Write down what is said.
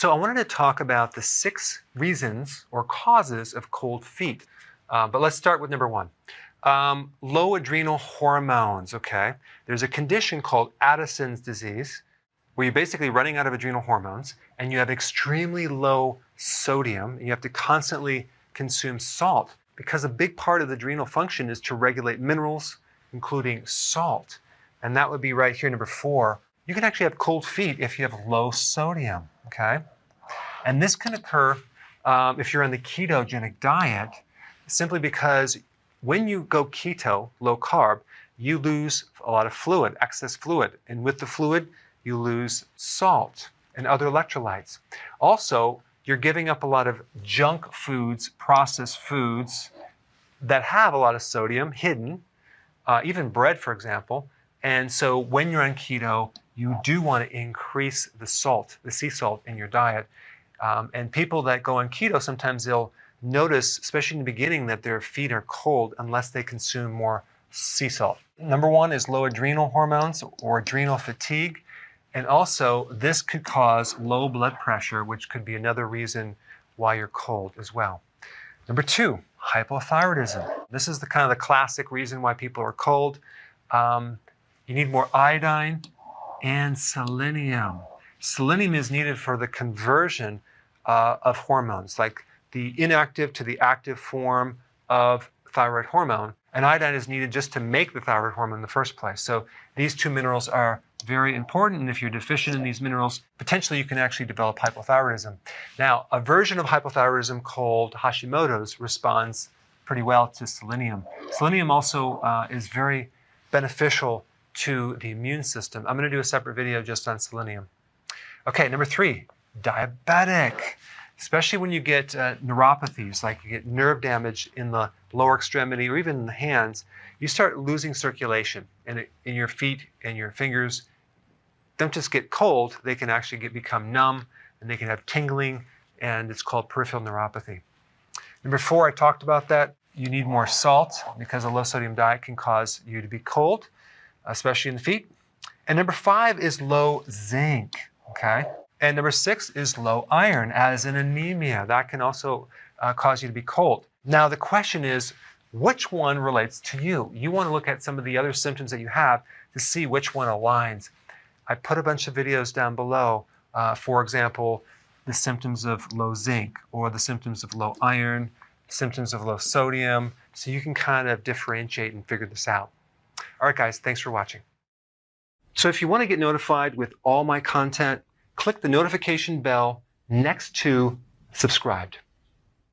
So I wanted to talk about the 6 reasons or causes of cold feet. But let's start with number 1. Low adrenal hormones, okay? There's a condition called Addison's disease where you're basically running out of adrenal hormones and you have extremely low sodium. And you have to constantly consume salt because a big part of the adrenal function is to regulate minerals, including salt. And that would be right here, number 4. You can actually have cold feet if you have low sodium, okay? And this can occur if you're on the ketogenic diet, simply because when you go keto, low carb, you lose a lot of fluid, excess fluid. And with the fluid, you lose salt and other electrolytes. Also, you're giving up a lot of junk foods, processed foods that have a lot of sodium hidden, even bread, for example. And so when you're on keto, you do want to increase the salt, the sea salt in your diet. And people that go on keto, sometimes they'll notice, especially in the beginning, that their feet are cold unless they consume more sea salt. Number 1 is low adrenal hormones or adrenal fatigue. And also, this could cause low blood pressure, which could be another reason why you're cold as well. Number 2, hypothyroidism. This is the kind of the classic reason why people are cold. You need more iodine and selenium. Selenium is needed for the conversion of hormones, like the inactive to the active form of thyroid hormone. And iodine is needed just to make the thyroid hormone in the first place. So these 2 minerals are very important. And if you're deficient in these minerals, potentially you can actually develop hypothyroidism. Now, a version of hypothyroidism called Hashimoto's responds pretty well to selenium. Selenium also is very beneficial to the immune system. I'm going to do a separate video just on selenium. Okay, number 3, diabetic. Especially when you get neuropathies, like you get nerve damage in the lower extremity or even in the hands, you start losing circulation in your feet and your fingers. Don't just get cold, they can actually become numb and they can have tingling, and it's called peripheral neuropathy. Number 4, I talked about that. You need more salt because a low sodium diet can cause you to be cold, especially in the feet. And number 5 is low zinc, okay? And number 6 is low iron, as in anemia. That can also cause you to be cold. Now, the question is, which one relates to you? You want to look at some of the other symptoms that you have to see which one aligns. I put a bunch of videos down below, for example, the symptoms of low zinc or the symptoms of low iron, symptoms of low sodium, so you can kind of differentiate and figure this out. All right, guys, thanks for watching. So if you want to get notified with all my content, click the notification bell next to subscribed.